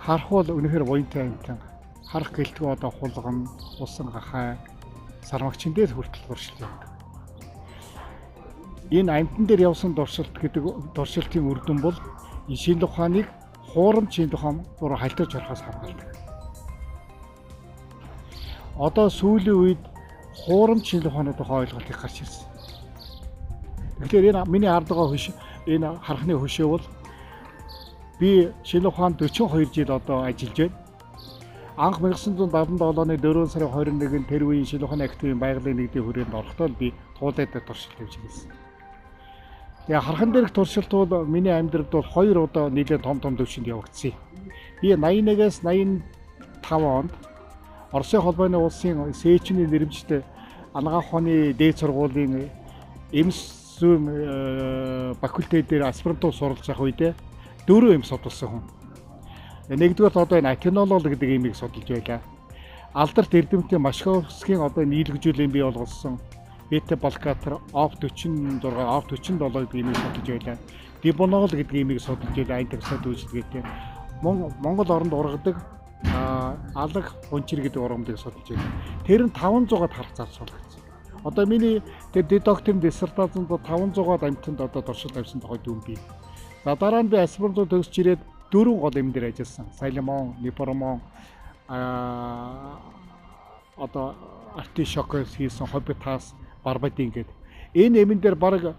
харах бол үнэхээр буянтай амтан. Харах гэлтгүй одоо хулган, усан гахай, сармагчин дээр хүртэл туршилт явдаг. Энэ амтан дээр явсан туршилт гэдэг туршилтын үр дүн бол шинэ ухааныг хуурамч шинэ ухаан руу хальтаж орохоос хамгаалдаг. Одоо сүүлийн үед хуурамч шинэ ухаанууд тухай ойлголт их гарч ирсэн. Тэгэхээр энэ миний ард байгаа энэ харахны хөшөө бол би шинэ ухаан 42 жил одоо ажиллаж байна. Анх 1977 оны 4 сарын 21-нд тэр үеийн шинэ ухааны активын байгалийн нэгдийн хүрээнд орохдоо би туулайд туршилт хийж ирсэн. Тэгээ хархан дээрх туршилт бол миний амьдралд бол 2 удаа нэлээд том төвшөнд явагдсан. Би 81-аас 85 онд Оросын холбооны улсын СЭЧ-ний нэрмжтэй анагаах ухааны дээд сургуулийн эмс факультетээр аспирантур суралцах үедээ 4 эмс судалсан хүн. Нэгдүгээр одоо энэ кинологи гэдэг имийг судалж байлаа. Алдарт эрдэмтэн Машковскийн одоо нийлгжүүлэн бий болгосон бета блокатор OP46, OP47 гэдэг имийг судалж байлаа. Дибонол гэдэг имийг судалж байлаа. Айн тагсаад үйлчилгээтэй. Монгол оронд ургадаг алаг унчир гэдэг ургамлыг судалж байлаа. Тэр нь 500-аад харцаар суулгацсан. Одоо миний тэр докторийн диссертацид 500-аад амтанд одоо туршилт авсан тохиол дүн бий. За дараа нь би аспирантур төгсөж ирээд 4 гол эм дээр ажилласан. Сайлимон, Нипромон, одоо артишокос хийсэн хоббитас, барбадин гэдэг. Энэ эмэн дээр бараг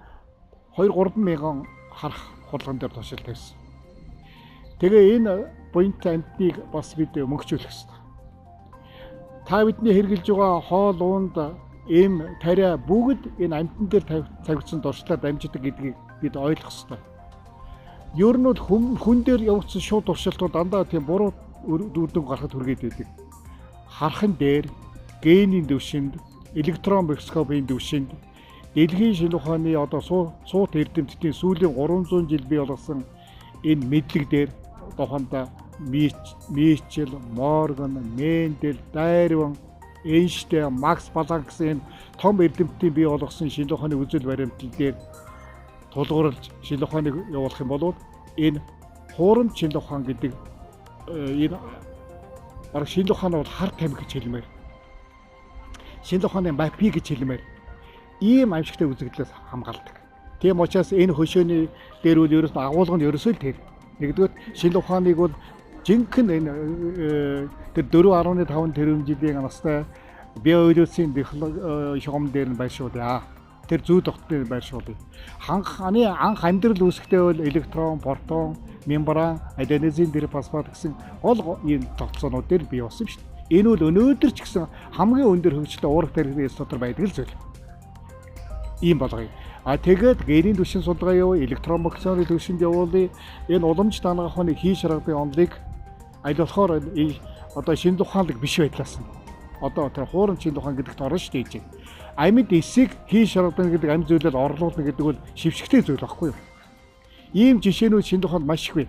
2-3 мянган харах хулган дээр туршилт тавьсан. Тэгээ энэ буянт амтныг бас бид мөнгөчүүлэх хэрэгтэй. Та бидний хэрэгжилж байгаа хоол унд эм тариа бүгд энэ амтан дээр тавигдсан туршлаад амждаг гэдгийг бид ойлгох хэрэгтэй. Ер нь хүн дээр явагдсан шууд туршилтууд дандаа тийм буруу үр дүн гарахад хүргээд байдаг. Хархан дээр генийн дэвшинд, электрон микроскопын дэвшинд, дэлхийн шинэ ухааны одоо суут эрдэмтдийн сүүлийн 300 жил бий болгосон энэ мэдлэг дээр тухайд Мичел, Морган, Мендел, Дарвин, Эйнштейн, Макс Планк гэсэн том эрдэмтдийн бий болгосон шинэ ухааны үзэл баримтлал дээр тулгуурлаж шинэ ухааныг явуулах юм бол энэ хуурамч шинэ ухаан гэдэг энэ баг шинэ ухаан бол хар тамхи гэж хэлмээр. Шинэ ухааны мапи гэж хэлмээр. Ийм амжилттай үзэгдлээс хамгаалдаг. Тийм учраас энэ хөшөөний дээр үл ерөөс агуулга нь ерөөсөө л тэр. Нэгдүгээр шинэ ухааныг бол жинхэнэ энэ тэр 4.5 тэрбум жилийн настай биоэлюцийн технологи шугам дээр нь байршуулъя. Тэр зүй тогтныг байршуулъя. Анх амьдрал үүсэхдээ бол электрон, протон, мембран, аденозин дээр фосфат гэсэн гол ийм тогтцоонууд дээр бий болсон шүү дээ. Энэ бол өнөөдөр ч гэсэн хамгийн өндөр хөгжөлтэй уурах тарихны дотор байдаг л зүйл. Ийм болгоё. Тэгээд генийн түвшин судалгаа явуу, электрон боксоны түвшинд явуулъя. Энэ уламж дангаах ухааны хий шаргадын онолыг аль болохоор одоо шинэ ухаанлаг биш байдлаас нь одоо тэр хуурамч шинэ ухаан гэдэгт орно шүү дээ. Амьд эсийг хий шаргадана гэдэг амь зүйлээр орлуулна гэдэг бол шившгтэй зүйл байхгүй юу? Ийм жишээнүүд шинэ ухаанд маш их бай.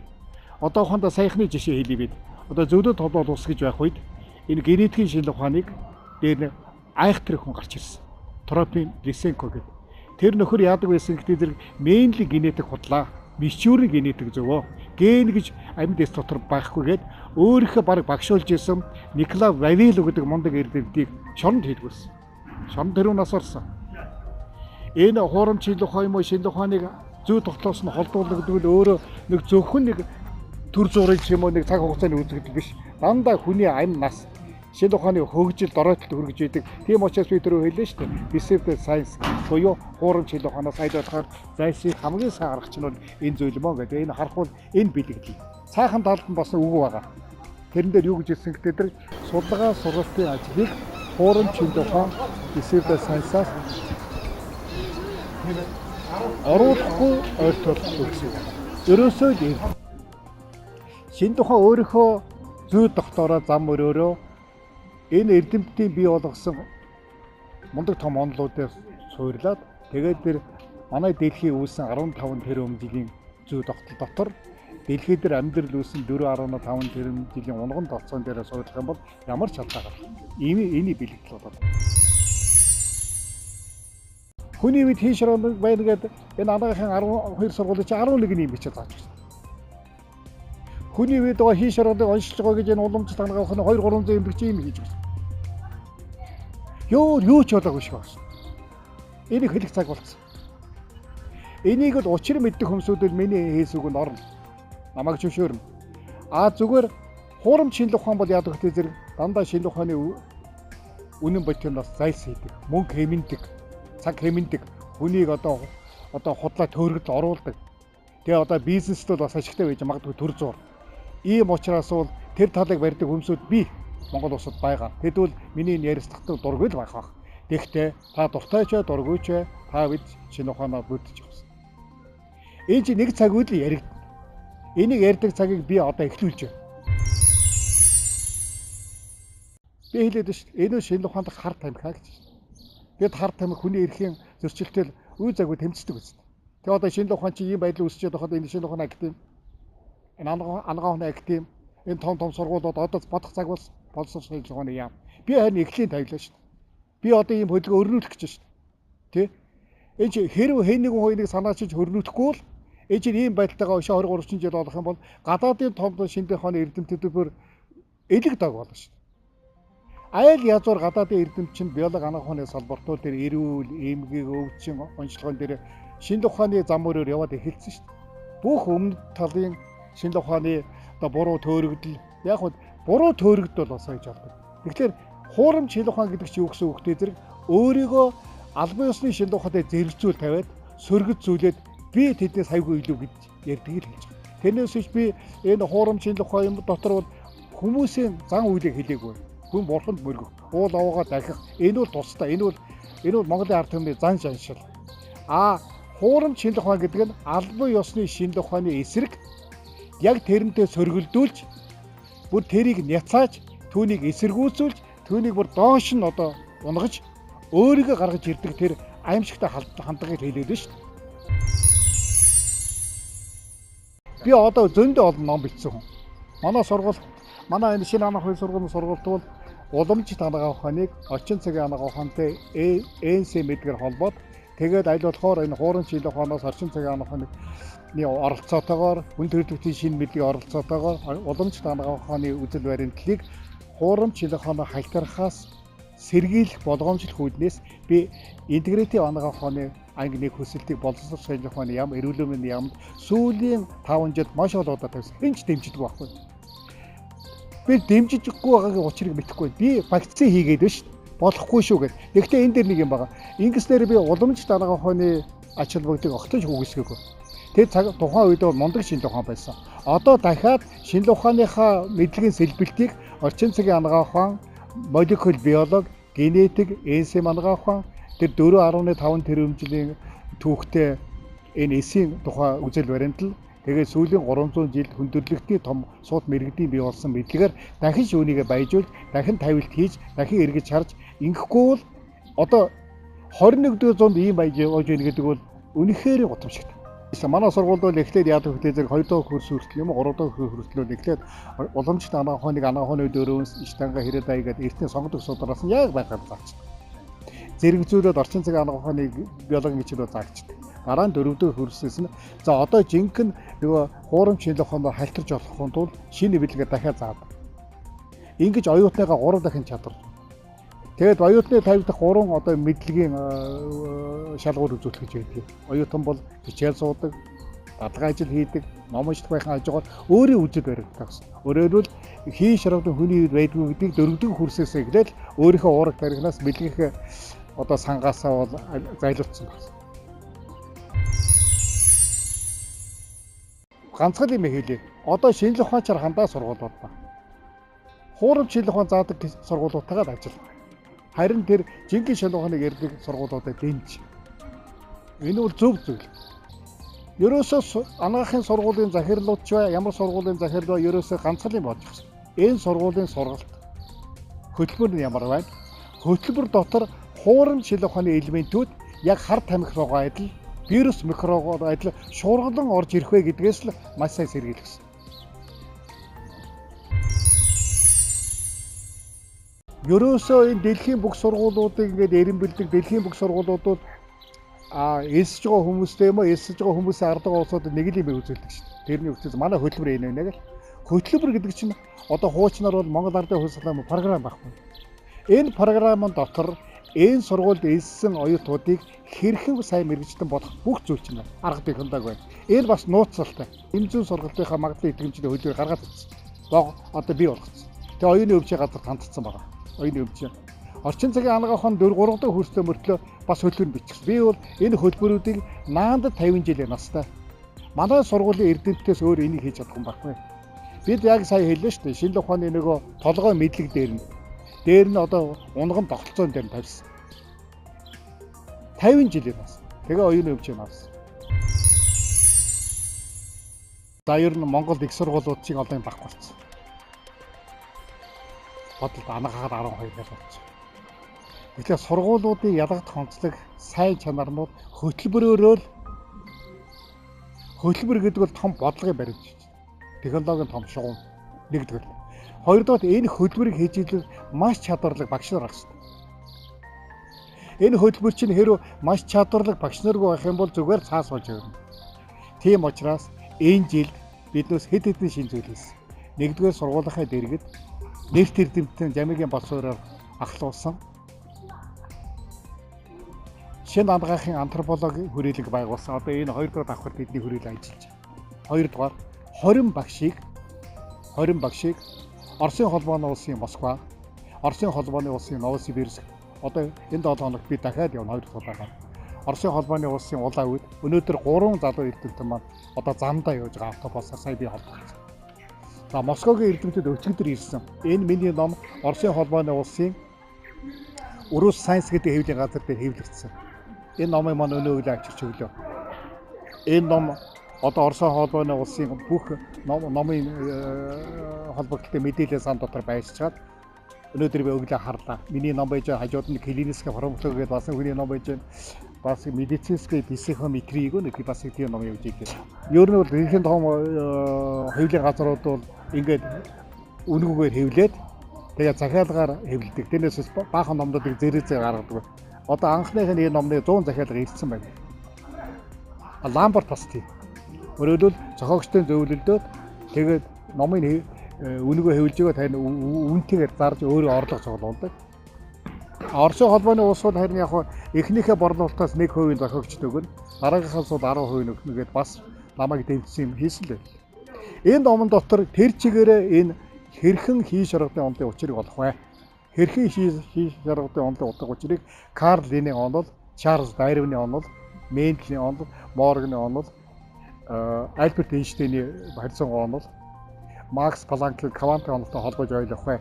Одоо ухаандаа саяхны жишээ хэлье бид. Одоо зөвлөд толгой ус гэж байх үед энэ генетикийн шинэ ухааныг дээр айхтар хүн гарч ирсэн. Тропин Лисенко гэдэг. Тэр нөхөр яадаг байсан гэдэг зэрэг mainly генетик худлаа. Мичүүрийн генетик зөвөө. Ген гэж амьд эс дотор байхгүйгээд өөрийнхөө баг багшуулж исэн Николай Вавилов гэдэг мундаг эрдэмтдийг шоронд хийдгүүлсэн. Шоронд тэрүүн нас орсон. Энэ хуурамч шинэ ухаан юм уу шинэ ухааныг зүй тогтоос нь холдуулна гэдэг нь өөрөө нэг зөвхөн нэг төр зураг юм уу нэг цаг хугацааны үзэгдэл биш. Дандаа хүний амь нас шинэ ухааны хөгжил доройтолд хүргэж идэг. Тийм учраас би түрүү хэллээ шүү дээ. Discipline science буюу хуурамч шинэ ухаанаас айлуулахаар зайлшгүй хамгийн сайн арга чинь бол энэ зүйл мөн гэдэг. Энэ харах бол энэ бэлэгдэл. Цаахан талд нь бас үг байгаа. Тэрэн дээр юу гэж хэлсэн гэдэг тэр судалгаа сургалтын ажлыг хуурамч шинэ ухаан discipline science-аас оруулахгүй ойлтолцох гэсэн. Ерөөсөө л энэ шинэ ухаан өөрийнхөө зүй доктороо зам өрөөрөө энэ эрдэмтдийн бий болгосон мундаг том онолуудыг суурлаад тэгээд тэр манай дэлхий үүсэн 15 тэрбум жилийн зүй тогтол дотор дэлхий дээр амьдрал үүсэн 4.5 тэрбум жилийн унган толцоон дээр суурлах юм бол ямар ч алдаа гарах. Энийг бэлэгдэл болоод. Хүний үед хий шаргал байна гэдэг энэ анагаахын 12 сургуулийн чи 11-ний юм бичиж зааж байна. Хүний үед байгаа хий шаргалыг оншилж байгаа гэж энэ уламжлалт хангаа охин 2-300 эмэгтэй юм хийж байна. Юу ч болоогүй шиг байна. Энийг хэлэх цаг болсон. Энийг л учир мэддэг хүмүүсүүд л миний хийсүүг нь орно. Намайг зөвшөөрнө. Зүгээр хуурамч шинжлэх ухаан бол яадаг вэ зэрэг дандаа шинжлэх ухааны үнэн бодитоноос зайлс хийдэг. Мөнгө хэмндэг, цаг хэмндэг, хүнийг одоо худлаа төөргөд оруулдаг. Тэгээ одоо бизнест бол бас ашигтай байж магадгүй төр зур. Ийм учраас бол тэр талыг барьдаг хүмүүсүүд би Монгол улсад байгаа. Тэдвэл миний ярилцлагатай дургүй л байх баг. Тэгэхдээ та дуртайч дургүйч та бид шинэ ухаанаар бүрдэж явсан. Энэ чинь нэг цаг үйл яригдана. Энийг ярьдаг цагийг би одоо эхлүүлж байна. Би хэлээд шүү дээ. Энэ шинэ ухаанд хар тамхи гэж. Бид хар тамхи хүний эрхийн зөрчилтөд үе загвар тэмцдэг үст. Тэгээ одоо шинэ ухаан чи ийм байдлаар үсчээд байхад энэ шинэ ухаан академи, энэ анагаахны академи, энэ том сургуулиуд одоо бодох цаг болсон шинэ ухааны яам. Би харин эхлээд тавилаа шүү дээ. Би одоо ийм хөдөлгөөн өрнүүлэх гэж шүү дээ. Тэ? Энэ чи хэрв хэн нэгэн хоёрыг санаачиж хөрнүүлэхгүй бол энэ чинь ийм байдалтайгаа 20-30 жил болох юм бол гадаадын том шинэ ухааны эрдэмтдүүд элэг дог болно шүү дээ. Айл язуур гадаадын эрдэмтчин биологи анагаахны салбартууд дээр эрүүл, эмгэг, өвчин онцлогоон дээр шинэ ухааны зам мөрөөр яваад эхэлсэн шүү дээ. Бүх өмнөд талын шинэ ухааны одоо буруу төөрөгдөл яг нь буруу төөрөгдөл бас байж болдог. Тэгэхээр хуурамч шинэ ухаан гэдэг чинь юу гэсэн үг вэ зэрэг өөрийгөө албан ёсны шинэ ухаантай зэрэгцүүл тавиад сөргөж зүйлээд би тэднээс хайгүй илүү гэж ярьдаг л хэлж байгаа. Тэрнээс биш би энэ хуурамч шинэ ухаан юм дотор бол хүмүүсийн зан үйлийг хэлээгүй. Хүн бурханд мөргөх, уул аваагаа дахих энэ бол тустай. Энэ бол Монголын ард түмний зан жаншил. Хуурамч шинэ ухаан гэдэг нь албан ёсны шинэ ухааны эсрэг яг тэрнтэй сөргөлдүүлж бүр тэрийг няцааж түүнийг эсэргүүцүүлж түүнийг бүр доош нь одоо унгаж өөрийгөө гаргаж ирдэг тэр аимшигтай хандлагыг хэлээд нь шүү дээ. Би одоо зөндөө олон ном бичсэн хүн. Манай энэ шинэ анагаахны сургуульд бол уламжлалт анагаах ухааныг орчин цагийн анагаах ухаантай ЭНС мэдгээр холбоод тэгээд аль болохоор энэ хуурамч шинэ ухаанаас орчин цагийн анагаах ухааны оролцоотойгоор үн төрөлхтний шинэ мэдлэгийн оролцоотойгоор уламжлалт анагаах ухааны үзэл баримтлалыг хуурамч шинэ ухаанаар хальтархаас сэргийлэх болгоомжлох үүднээс би интегратив анагаах ухааны анги нэг хүсэлтийг боловсрол шинэ ухааны яам эрүүлэмийн яамд сүүлийн 5 жилд маш олон удаа тавьсан. Хинч дэмждэг байхгүй. Би дэмжижгүй байгаагийн учрыг мэдэхгүй. Би вакцин хийгээд байна шүү дээ. Болохгүй шүү гэд. Гэхдээ энэ дээр нэг юм байгаа. Ингэснээр би уламжлалт анагаах ухааны ач холбогдыг огтж үгүйсгээгүй. Тэр тухайн үед мундаг шинэ ухаан байсан. Одоо дахиад шинэ ухааныхаа мэдлэгийн сэлбэлтийг орчин цагийн анагаах ухаан, молекул биологи, генетик, энзим анагаах ухаан тэр 4.5 тэрбум жилийн түүхтэй энэ эсийн тухай үзэл баримтал тэгээд сүүлийн 300 жил хүндрэлтний том сууд мэрэгдийн бий болсон мэдлэгээр дахин шүүнийгээ баяжуулж, дахин тавилт хийж, дахин эргэж харж ингэхгүй бол одоо 21-р зуунд ийм баяж явж ийн гэдэг бол үнэхээр гутамшигтай. Манай сургуульд бол эхлээд яадаг хөтэ зэрэг 2 дахь курс хүртэл юм уу 3 дахь курс хүртэл эхлээд уламжлалт анагаах ухааны дөрөвс штанга хэрэг даягаад эртний сонгодог судраас нь яг байхаар зааж. Зэрэгцүүлээд орчин цагийн анагаах ухааны биологийн хичээл зааж. Дараа нь 4 дахь курсээс нь за одоо жинхэнэ нөгөө хуурамч шинэ ухаанаар хальтарч болохын тулд шинэ мэдлэгээр дахиад заадаг. Ингэж оюутныгаа 3 дахин чадвар. Тэгээд оюутны 50 дахь 3 одоо мэдлэгийн шалгуур үзүүлэх гэж байдаг. Оюутан бол хичээл суудаг, дадлага ажил хийдэг, ном унших байхын хажуугаар өөрийн үзэл баримттай гэсэн. Өөрөөр хэлбэл хий шаргатын хүний үед байдгүй гэдгийг 4 дахь курсээс эхлээл өөрийнхөө уурах тарихнаас мэдлэгийн одоо сангаасаа бол зайлуулсан байна. Ганцхан юм хэлье. Одоо шинжлэх ухаанчаар хандаа сургуулиуд байна. Хуурамч шинжлэх ухаан заадаг сургуулиудтайгаа ажиллана. Харин тэр жинхэнэ шинжлэх ухааныг ярьдаг сургуулиудад дэмж. Энэ бол зөв зүйл. Ерөөсөө анагаахын сургуулийн захирлууд ч ямар сургуулийн захирал ба ерөөсөө ганцхан юм болж байна. Энэ сургуулийн сургалт хөтөлбөр нь ямар байна? Хөтөлбөр дотор хуурамч шинжлэх ухааны элементүүд яг хар тамхи руугаа адил вирус микробоор адил шуургалан орж ирэх вэ гэдгээс л маш сайн сэргийлсэн. Ерөөсөө энэ дэлхийн бүх сургуулиудыг ингээд эрен бэлдэг дэлхийн бүх сургуулиуд бол эсэж байгаа хүмүүстэй юм уу эсэж байгаа хүмүүсийн ард байгаа улсуудад нэг л юм үзүүлдэг шүү дээ. Тэрний үгчээс манай хөтөлбөр энэ байна гэл. Хөтөлбөр гэдэг чинь одоо хуучнаар бол Монгол Ардын хувьсгалын програм байхгүй. Энэ програмын дотор энэ сургуульд элсэн оюутнуудыг хэрхэн сайн мэргэжлэн болох бүх зүйл чинь арга технологи байна. Энэ бас нууцлалтай. Эмзэн сургалтынхаа магадлалын идэвхжлийн хөлбөр гаргаад ирсэн. Одоо бий болгоцсон. Тэгээ оюуны өвчийн газар хандсан байгаа. Оюуны өвчийн. Орчин цагийн анагаахын 3 дахь хүртэл мөртлөө бас хөлбөр бичсэн. Би бол энэ хөлбөрүүдийг наандад 50 жилийн настай. Манай сургуулийн эрдэмтдээс өөр энийг хийж чадах юм байхгүй. Бид яг сая хэллээ шүү дээ. Шинэ ухааны нөгөө толгой мэдлэг дээр нь одоо унган тогтолцоон дээр нь тавьсан. 50 жилийн нас. Тэгээ оюуны өвчийн нас. За ер нь Монголд их сургуулиудын олон багх болсон. Бодолд анагаахаар 12 хэл болсон. Тэгэхээр сургуулиудын ялгадах онцлог сайн чанарнууд хөтөлбөрөөрөө л хөтөлбөр гэдэг бол том бодлогын баримт. Технологийн том шугам нэгдүгээр. Хоёрдугаар энэ хөтөлбөрийг хийж ийлэх маш чадварлаг багш нар авах хэрэгтэй. Энэ хөтөлбөр чинь хэрэв маш чадварлаг багш наргүй байх юм бол зүгээр цаас болж явна. Тийм учраас энэ жилд биднээс хэд хэдэн шинэ зүйл хийсэн. Нэгдүгээр сургуулийнхаа дэргэд нэрт эрдэмтэн Жамигийн боловсроор ахлуулсан шинэ анагаахын антропологи хүрээлэг байгуулсан. Одоо энэ 2 дахь давхар бидний хүрээлэн ажиллаж байна. 2 дугаар 20 багшийг Оросын холбооны улсын Москва, Оросын холбооны улсын Новосибирск, одоо энэ 7 хоногт би дахиад явна 2 дахь удаагаар. Оросын холбооны улсын Улаанүд өнөөдөр 3 залуу эрдэмтэн маань одоо замдаа явж байгаа автобусаар сая би холбогдсон. За Москвагийн эрдэмтэд өчигдөр ирсэн. Энэ миний ном Оросын холбооны улсын Урус Сайенс гэдэг хэвлэлийн газар дээр хэвлэгдсэн. Энэ номыг маань өнөө өглөө авчирч өглөө. Энэ ном одоо Оросын холбооны улсын бүх номын холбогдлолтой мэдээлэл сан дотор байшчаад өнөөдөр би өглөө харлаа. Миний ном байж хажууд нь клинический фармакологи гэдэг бас хүний ном байж бас медицинский психометри гэх бас тийм ном явж ийлээ. Ер нь бол дэлхийн том хэвлэлийн газрууд бол ингээд үнэгээр хэвлээд тэгээ захиалгаар хэвлэдэг. Тэрнээс баахан номнуудыг зэрэг гаргадаг. Одоо анхных нь энэ номны 100 захиалга ирсэн байна. Ламбарт бас тийм. Өөрөөр зохиогчдын зөвлөлдөөд тэгээд номын үнэгээ хэвлж байгаа тань үнтэйгээр зарж өөрөө орлого цуглуулдаг. Оросын холбооны улс бол харин яг эхнийхээ борлуулалтаас 1% зохиогчд өгнө. Дараагийнхаас бол 10% өгнө гэдээ бас намайг дэмжсэн юм хийсэн л байл. Энэ номон дотор тэр чигээрээ энэ хэрхэн хийж шаргадын онолын учрыг олох вэ? Хэрхэн хийж шаргадын онолын утга учрыг Карл Линнийн онол, Чарльз Дарвины онол, Менделийн онол, Морганы онол, Альберт Эйнштейний харьцан онол, Макс Планкийн квантын онолтой холбож ойлгох вэ?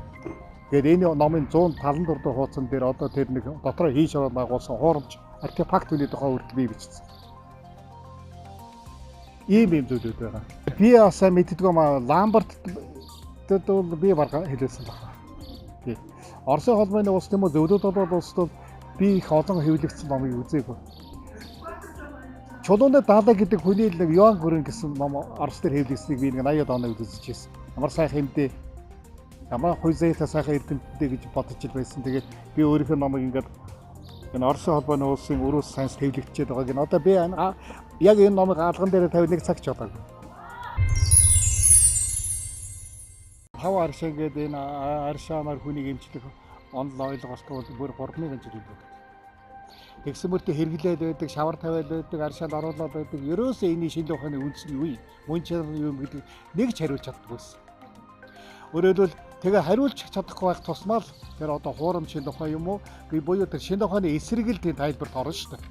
Тэгээд энэ номын 174 дахь хуудсан дээр одоо тэр нэг дотроо хийж байгуулсан хуурамч артефакт үний тухай үргэлж бий бичсэн. Ийм зүйлүүд байгаа. Би бас мэддэг юм аа Ламбартд бол би барга хэлсэн байна. Тий. Оросын холбооны улс юм уу зөвлөд болоод улсад би их олон хэвлэгдсэн номыг үзээгүй. Чулууны даалаа гэдэг хүний нэг Йоан Гүрэн гэсэн ном Орос дээр хэвлэгдсэнийг би нэг 80-аад оноо үзэж ирсэн. Ямар сайхан хэмдэ. Ямар хуйзайтай сайхан эрдэмтдээ гэж бодож ил байсан. Тэгээд би өөрийнхөө номыг ингээд энэ Оросын холбооны улсын Урус Сайенс хэвлэгдчихэд байгааг нь одоо би яг энэ номыг алган дээр тавь нэг цаг ч удаагүй. Хав аршаа гэдэг энэ аршаанаар хүнийг эмчлэх онол ойлголт бол бүр 3,000 жил байдаг. Тэгсэн мөртөө хэрэглээд байдаг, шавар тавиад байдаг, аршаанд оруулаад байдаг. Ерөөсөө энэний шинэ ухааны үндэс нь юу юм? Мөн чанар юу юм гэдэг нэг ч хариулж чаддаггүй байсан. Өөрөөр тэгээ хариулж чадахгүй байх тусмаа л тэр одоо хуурамч шинэ ухаан юм уу? Буюу тэр шинэ ухааны эсрэг л тийм тайлбарт орно шүү дээ.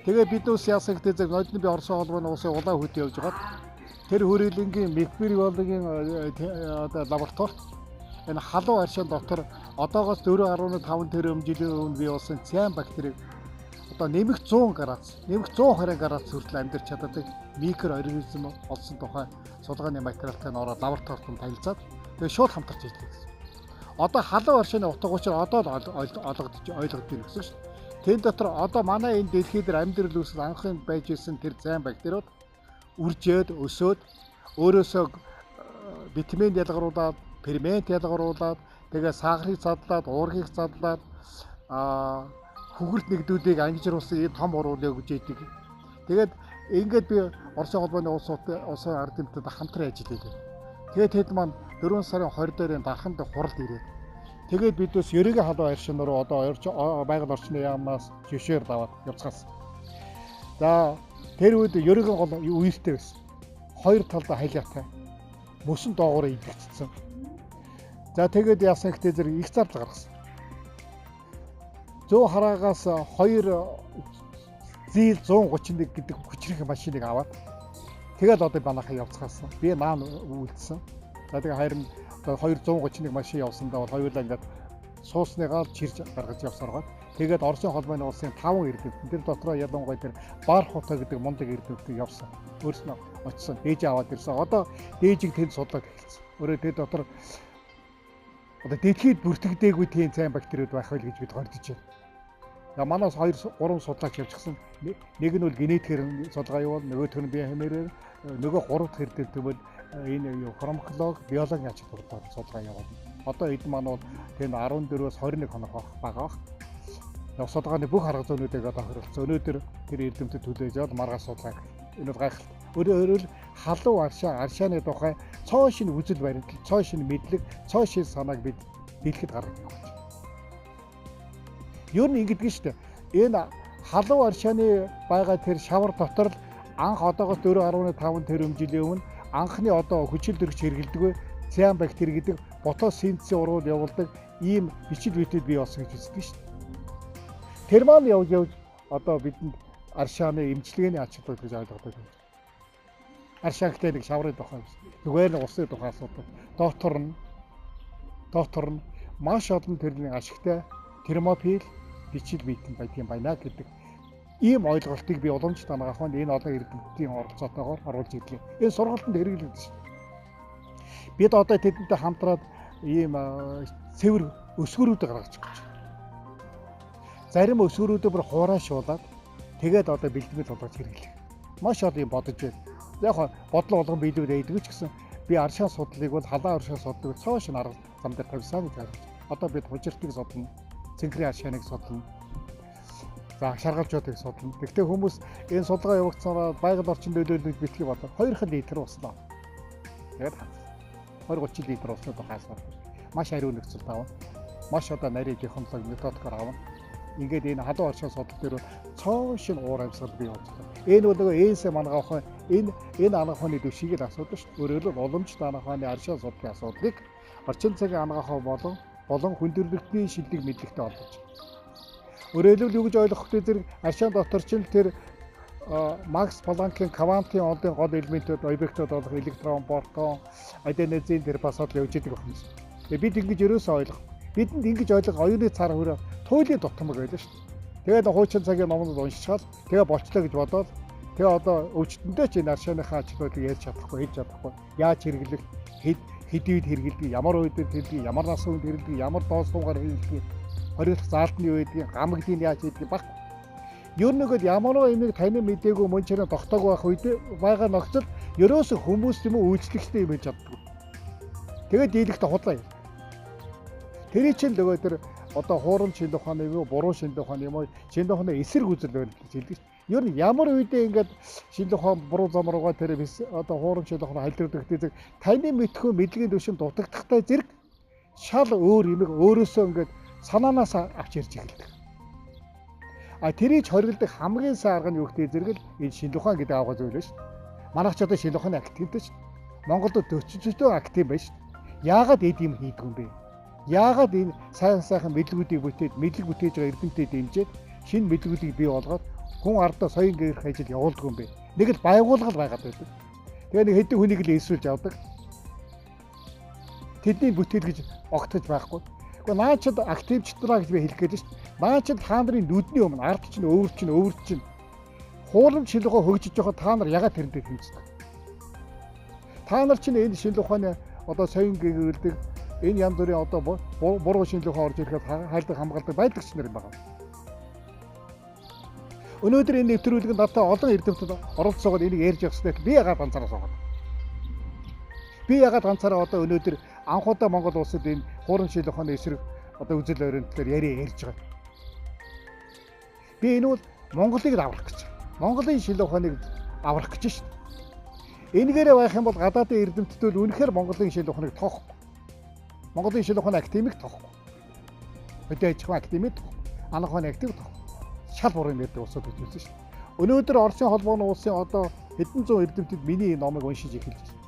Тэгээ биднээс яасан гэдэг зэрэг ноёдны би Оросын холбооны улсын улаан хөт явж байгаад тэр хүрээлэнгийн микробиологийн одоо лабораторид энэ халуун аршаан дотор одоогоос 4.5 тэрбум жилийн өмнө бий болсон циан бактерийг одоо нэмэх 100 градус, нэмэх 120 градус хүртэл амьдарч чаддаг микроорганизм олсон тухай судалгааны материалтай ороод лабораторид танилцаад тэгээ шууд хамтарч ийлээ гэсэн. Одоо халуун аршааны утга учир одоо ойлгогдож байна гэсэн шүү дээ. Тэн дотор одоо манай энэ дэлхий дээр амьдрал үүсэл анхын байж исэн тэр циан бактериуд үржээд өсөөд өөрөөсөө витамин ялгаруулад, фермент ялгаруулад, тэгээ сахарыг задлаад, уургийг задлаад хүгэрт нэгдүүдийг ангижруулсан энэ том уруул өгж идэг. Тэгээд ингээд би Оросын холбооны улсын ард эмтэд хамтран ажиллая. Тэгээд хэд маань 4 сарын 20 дээр дарханд хуралд ирээд тэгээд бидээс ерөгийн халуун аршин руу одоо байгаль орчны яамнаас жишээр даваад явцгаасан. За тэр үед ерөгийн гол үертэй байсан. Хоёр талдаа хайлаатай. Мөсөн доогоор идэгдсэн. За тэгээд яасан гэхдээ зэрэг их зардал гаргасан. 100 хараагаас 2 зил 131 гэдэг хүчрэх машиныг аваад тэгээд одоо манайхаа явцгаасан. Би наан үлдсэн. За тэгээд харин 231 машин явсандаа бол хоёулаа ингээд суусныгаа чирж гаргаж явсаргаад тэгээд Оросын холбооны улсын 5 эрдэмтэн тэр дотроо ялангуяа тэр Бархута гэдэг мундаг эрдэмтэн явсан. Өөрснөө очсон. Дээж аваад ирсэн. Одоо дээжийг тэнд судлаад эхэлсэн. Өөрөө тэр дотор одоо дэлхийд бүртгэдэггүй тийм цайн бактериуд байх байл гэж бид гордож байна. За манаас 2 3 судлаач явчихсан. Нэг нь бол генетикээр судалгаа явуул, нөгөөх нь бие хэмээрээр, нөгөө 3 дахь эрдэмтэн бол энэ фармаколог, биологи ач холбогдол судалгаа явуулна. Одоо эд маань бол тийм 14-өөс 21 хоног байгаа. Судалгааны бүх арга зүйнүүдийг одоо хоригдсон. Өнөөдөр тэр эрдэмтэд төлөөж яваад маргааш судалгааг энэ гайхалтай. Өөрөөр халуун аршааны тухай цоо шин үзэл баримтлал, цоо шин мэдлэг, цоо шин санааг бид дэлгэхэд гаргадаг гэж. Юу нэг ингэдэг шүү дээ. Энэ халуун аршааны байгаа тэр шавар дотор л анх одоогоос 4.5 тэрбум жилийн өмнө анхны одоо хүчил төрөгч хэрэгэлдэг циан бактери гэдэг фотосинтезийн урвал явуулдаг ийм бичил битэд бий болсон гэж үздэг шүү дээ. Тэр маань явж одоо бидэнд аршааны эмчилгээний ач холбогдол гэж ойлгодог юм. Аршаагтай нэг шаврын тухай зүгээр нэг усны тухай асуудал. Доктор нь маш олон төрлийн ашигтай термофил бичил биетэн байдгийн байна гэдэг ийм ойлголтыг би уламж танах нь энэ олон эрдэмтдийн оролцоотойгоор оруулж ирлээ. Энэ сургалтанд хэрэглэгдэж байна. Бид одоо тэдэнтэй хамтраад ийм цэвэр өсгөрүүд гаргаж байгаа. Зарим өсгөрүүдээр бүр хураашуулаад тэгээд одоо бэлтгэл болгож хэрэглэх. Маш олон юм бодож байна. Яг бодлого болгон биелүүлээд идэгч гэсэн би аршаа судлалыг бол халаан аршаа судлалыг цоо шин арга зам дээр тавьсан гэж харж. Одоо бид хужиртыг судлана, цэнхрийн аршааныг судлана. За шаргалжуудыг судлана. Гэхдээ хүмүүс энэ судалгаа явагдсанаа байгаль орчин нөлөөлөлд битгий бодоо 2 литр уснаа. Тэгээд 20-30 литр уснаа тухайсаар маш ариун нөхцөлд авна. Маш одоо нарийн технологи методикоор авна. Ингээд энэ халуун аршаа судлал дээр цоо шин уур амьсгал бий болж байна. Энэ бол нөгөө ээсэ мангаахын энэ ангаахны дэвшийг л асуудал шүү дээ. Өөрөөр хэлбэл уламжлалт ангаахны аршаа судлалын асуудлыг орчин цагийн ангаахаа болон хүндрэлтний шилдэг мэдлэгтэй холбож. Өөрөөр хэлбэл юу гэж ойлгох вэ? Зэрэг аршаан дотор чинь тэр Макс Планкийн квантын онлын гол элементүүд, объектууд болох электрон, протон, аденозин тэр бас л явж идэг байна. Тэгээ бид ингэж ерөөсөө ойлгох. Бидэнд ингэж ойлгох оюуны цар хөрөө туйлын дутмаг байлаа шүү дээ. Тэгээд хуучин цагийн номнууд уншчихвал тэгээ болчлоо гэж бодоод тэгээ одоо өвчтөндөө ч энэ аршааныхаа ачлуудыг ярьж чадахгүй, хэлж чадахгүй. Яаж хэрэглэх, хэд үед хэрэглэдэг, ямар үед хэрэглэдэг, ямар насан үед хэрэглэдэг, ямар доослуугаар хэрэглэдэг, хоригдох заалтны үеийн гамгдыг яаж хийдэг баг. Ер нь гээд ямар нэг таны мэдээгүй мөн чирээ тогтоог байх үед байгаа нөхцөл ерөөсө хүмүүс юм үйлчлэгчтэй юм хийж чаддаг. Тэгээд дийлэхтэй худлаа юм. Тэрий чинь нөгөө тэр одоо хуурын шинэ ухааны юм уу, буруу шинэ ухааны юм уу, шинэ ухааны эсрэг үзэл байл гэж хэлдэг. Ер нь ямар үедээ ингээд шинэ ухаан буруу зам руугаа тэр одоо хуурын шинэ ухааны хайлтдаг гэдэг таны мэдхүү мэдлэгийн түвшин дутагдахтай зэрэг шал өөр юм өөрөөсөө ингээд санаанаас авч ярьж эхэлдэг. А тэрийг хоригддаг хамгийн сайн арга нь юу гэдэг зэрэг л энэ шинэ ухаан гэдэг аваа зүйл шүү дээ. Манайх ч одоо шинэ ухааны активтэй шүү дээ. Монголд 40% актив байна шүү дээ. Яагаад эд юм хийдэг юм бэ? Яагаад энэ сайхан мэдлгүүдийг бүтээд мэдлэг бүтээж байгаа эрдэмтэд дэмжиж шинэ мэдлгүүдийг бий болгоод хүн ардаа соён гэрх ажил явуулдаг юм бэ? Нэг л байгуулгал байгаад байдаг. Тэгээ нэг хэдэн хүнийг л эсвэлж авдаг. Тэдний бүтээл гэж огтож байхгүй. Гэхдээ наачид активчтраа гэж би хэлэх гээд шүү дээ. Наачид та нарын нүдний өмнө ард чинь өвөр чинь хуурамч шинэ ухаан хөгжиж байгаа та нар ягаад тэрнтэй хэмждэг? Та нар чинь энэ шинэ ухааны одоо соён гэрэлдэг энэ янз бүрийн одоо буруу шинэ ухаан орж ирэхэд хайлдаг хамгаалдаг байлагч нар юм байна. Өнөөдөр энэ нэвтрүүлгэнд надад олон эрдэмтэд оролцоогод энийг ярьж явах хэрэгтэй. Би ягаад ганцаараа суугаад? Би ягаад ганцаараа одоо өнөөдөр анхудаа Монгол улсад энэ хуурын шинэ ухааны эсрэг одоо үзэл баримтлалаар ярьж байгаа. Би энэ бол Монголыг аврах гэж. Монголын шинэ ухааныг аврах гэж шүү дээ. Энэгээрээ байх юм бол гадаадын эрдэмтдүүд үнэхээр Монголын шил ухааныг тоохгүй. Монголын шил ухааны академик тоохгүй. Хөдөө аж ахуйн академик тоохгүй. Анх ухааны академик тоохгүй. Шал буруу ярьдаг улсууд гэж хэлсэн шүү дээ. Өнөөдөр Оросын холбооны улсын одоо хэдэн зуун эрдэмтэд миний номыг уншиж эхэлж байна.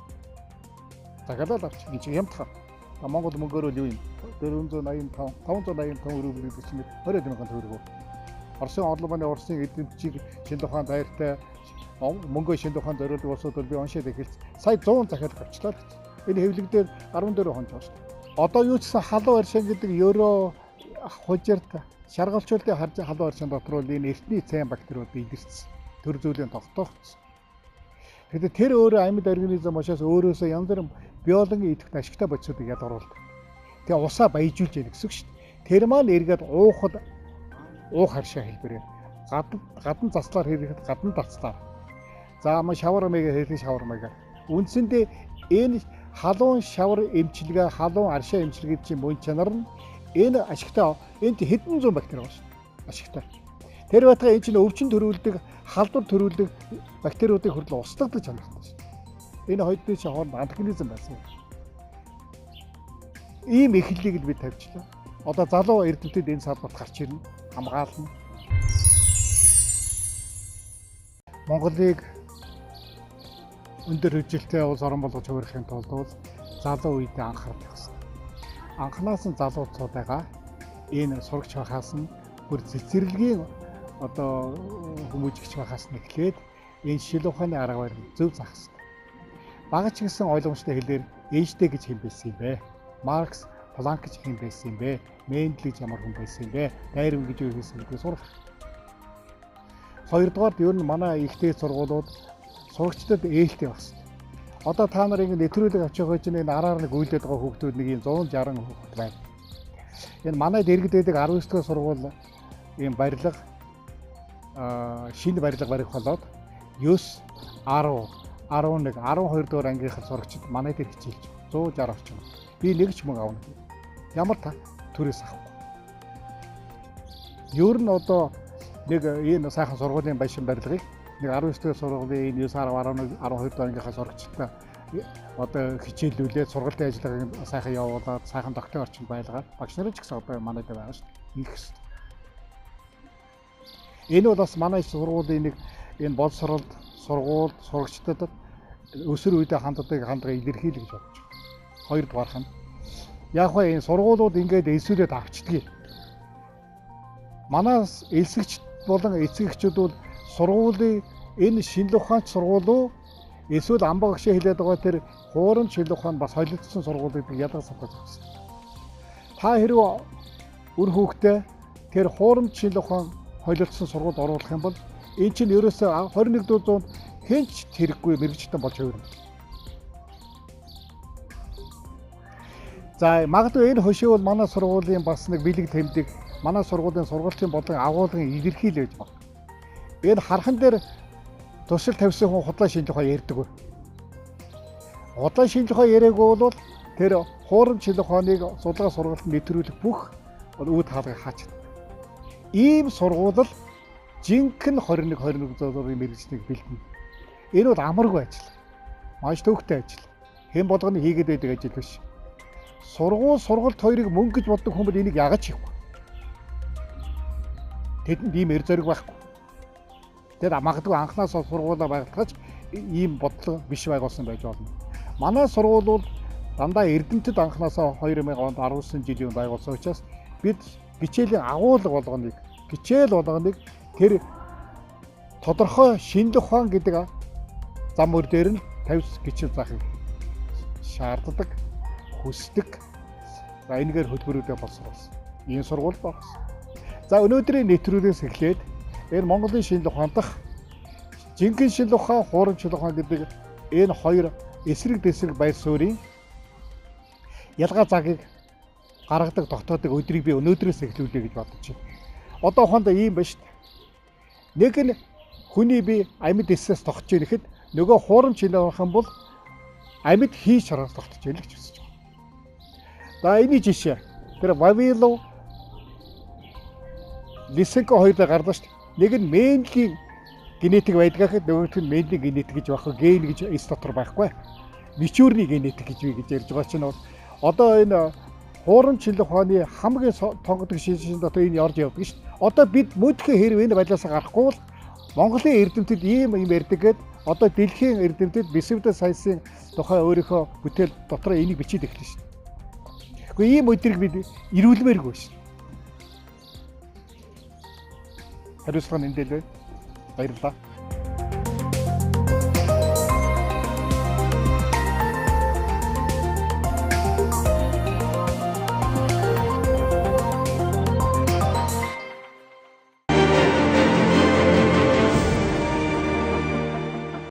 Загалал авч энэ чинь ямтхаа. Монгол мөнгөөр юу юм? 485 585 рубль гэж чинь 20 мянган төгрөг. Оросын холбооны Оросын эдэмтчийг шинэ ухаан дайртай мөнгөө шинэ ухаан зориулдаг улсууд бол би уншаад эхэлсэн. Сая 100 захиад гарчлаа. Энэ хэвлэгдээр 14 хонж байна шүү дээ. Одоо юу ч гэсэн халуун аршин гэдэг евро хужирт шаргалжуулалтын харж халуун аршин дотор бол энэ эртний цайн бактериуд илэрсэн. Төр зүйлийн тогтоогдсон. Тэгэхээр тэр өөрөө амьд организм учраас өөрөөсөө янз бүрийн биологийн идэвхтэй ашигтай бодисуудыг ялгаруулдаг. Тэгээ усаа баяжуулж яах гэсэн үг шүү дээ. Тэр маань эргээд уухад уух харшаа хэлбэрээр гадна заслаар хийхэд гадна дацлаар. За ама шавар мэгээ хийх шавар мэгээ. Үндсэндээ энэ халуун шавар эмчилгээ, халуун аршаа эмчилгээ чинь мөн чанар нь энэ ашигтай энд хэдэн зуун бактери байна шүү дээ. Ашигтай. Тэр байтга энэ чинь өвчин төрүүлдэг, халдвар төрүүлдэг бактериудыг хүртэл устгах чанартай шүү дээ. Энэ хоёрын чинь хооронд антагонизм байсан. Ийм эхлэлийг л бид тавьчлаа. Одоо залуу эрдэмтэд энэ салбарт гарч ирнэ, хамгаална. Монголыг өндөр хөгжилтэй улс орон болгож хувирахын тулд залуу үедээ анхаарах хэрэгтэй. Анханаас нь залууцуудаа энэ сурагч байхаас нь бүр цэцэрлэгийн одоо хүмүүжигч байхаас нь эхлээд энэ шил ухааны арга барил зөв заах хэрэгтэй. Багч гэсэн ойлгомжтой хэлээр Эйнштейн гэж хэн байсан юм бэ? Маркс, Планк гэж хэн байсан юм бэ? Мендел гэж ямар хүн байсан юм бэ? Дайрон гэж юу хийсэн гэдгийг сурах. Хоёрдугаар нь ер нь манай ихтэй сургуулиуд сурагчдад ээлтэй багс. Одоо та нар ингэ нэвтрүүлэг авч байгаа чинь энэ араар нэг үйлдээд байгаа хүүхдүүд нэг 160 хүүхэд байна. Энэ манайд иргэд байдаг 19 дугаар сургууль ийм барилга шинэ барилга барих болоод 9, 10, 11, 12 дугаар ангийнхаа сурагчид манай дээр хичээлж 160 орчим. Би нэг ч мөнгө авна. Ямар та төрөөс авахгүй. Ер нь одоо нэг энэ сайхан сургуулийн байшин барилгыг нэг 19 дугаар сургуулийн 9, 10, 11, 12 дугаар ангийнхаа сурагчдаа одоо хичээллүүлээд сургалтын ажиллагааг сайхан явуулаад сайхан тогтын орчинд байлгаад багш нарын ч гэсэн одоо манай дээр байгаа шүү дээ. Хийх хэрэгтэй. Энэ бол бас манай сургуулийн нэг энэ боловсролд сургууль сурагчдад өсөр үедээ хандлагыг илэрхийлэх гэж бодож байна. Хоёрдугаарх нь яг хөө энэ сургуулиуд ингээд элсүүлээд авчдгийг. Манаас элсэгч болон эцэгчүүд бол сургуулийн энэ шинэ ухаанч сургууль эсвэл амбаг гişэ хэлээд байгаа тэр хуурам шинэ ухаан бас холилдсон сургуулийг ялгаж санах хэрэгтэй. Та хэрвээ үр хүүхдээ тэр хуурам шинэ ухаан холилдсон сургуульд оруулах юм бол энэ чинь ерөөсөө 21 дэх зуунд хэнч хэрэггүй мэрэгчтэн болж хувирна. За магадгүй энэ хөшөө бол манай сургуулийн бас нэг бэлэг тэмдэг манай сургуулийн сургалтын бодлогын агуулгын илэрхийлэл гэж байна. Энэ хархан дээр туршил тавьсан хүн худлаа шинж ухаан ярьдаг. Худлаа шинж ухаан яриаггүй бол тэр хуурам шинж ухааныг судалгаа сургалтанд нэвтрүүлэх бүх үүд хаалгыг хаачдаг. Ийм сургууль жинхэнэ 21 зорилгын мэргэжлийг бэлдэнэ. Энэ бол амаргүй ажил. Маш төвөгтэй ажил. Хэн болгоны хийгээд байдаг ажил биш. Сургууль хоёрыг мөнгө гэж боддог хүмүүс энийг яагаад хийх вэ? Тэдэнд ийм эр зориг байхгүй. Тэр магадгүй анхнаасаа сургуулаа байгуулж ийм бодлого биш байгуулсан байж болно. Манай сургууль бол дандаа эрдэмтэд анхнаасаа 2000 онд 19 жилийн байгуулсан учраас бид хичээлийн агуулга болгоныг тэр тодорхой шинэ ухаан гэдэг зам мөр дээр нь тавьж гिचэл заахыг шаарддаг, хүсдэг. За энэгээр хөтөлбөрүүдээ боловсруулсан. Энэ сургууль болсон. За өнөөдрийн нэвтрүүлгээс эхлээд энэ Монголын шинэ ухаан дахь жинхэнэ шинэ ухаан, хуурам шинэ ухаан гэдэг энэ хоёр эсрэг дэсрэг байр суурийн ялгаа цагийг гаргадаг тогтоодог өдрийг би өнөөдрөөс эхлүүлье гэж бодож байна. Одоо хонд ийм ба шүү дээ. Нэг нь хүний бие амьд эсээс тогтож ирэхэд нөгөө хуурам шинэ ухаан бол амьд хийж чараас тогтож ирэх гэж үзэж байна. За энэ жишээ. Тэр Вавилов Лисенко хоёроо гарлаа шүү дээ. Нэг нь Мендлийн генетик байдаг гэхэд нөгөөх нь мендийн генетик гэж байхгүй, ген гэж эс дотор байхгүй. Ничүүрний генетик гэж би гэж ярьж байгаа чинь бол одоо энэ хуурам чилэг ухааны хамгийн тонгодог шинжлэл дотор энэ орж явдаг шүү дээ. Одоо бид мөдхөө хэрэг энэ байлаасаа гарахгүй бол Монголын эрдэмтэд ийм юм ярьдаг гээд одоо дэлхийн эрдэмтэд бисвэдэ сайенсийн тухай өөрийнхөө бүтээл дотор энийг бичиж эхэлнэ шүү дээ. Гэхдээ ийм өдрийг бид ирүүлмээргүй шүү. Хариуцлага нь энэ дээр байна. Баярлалаа.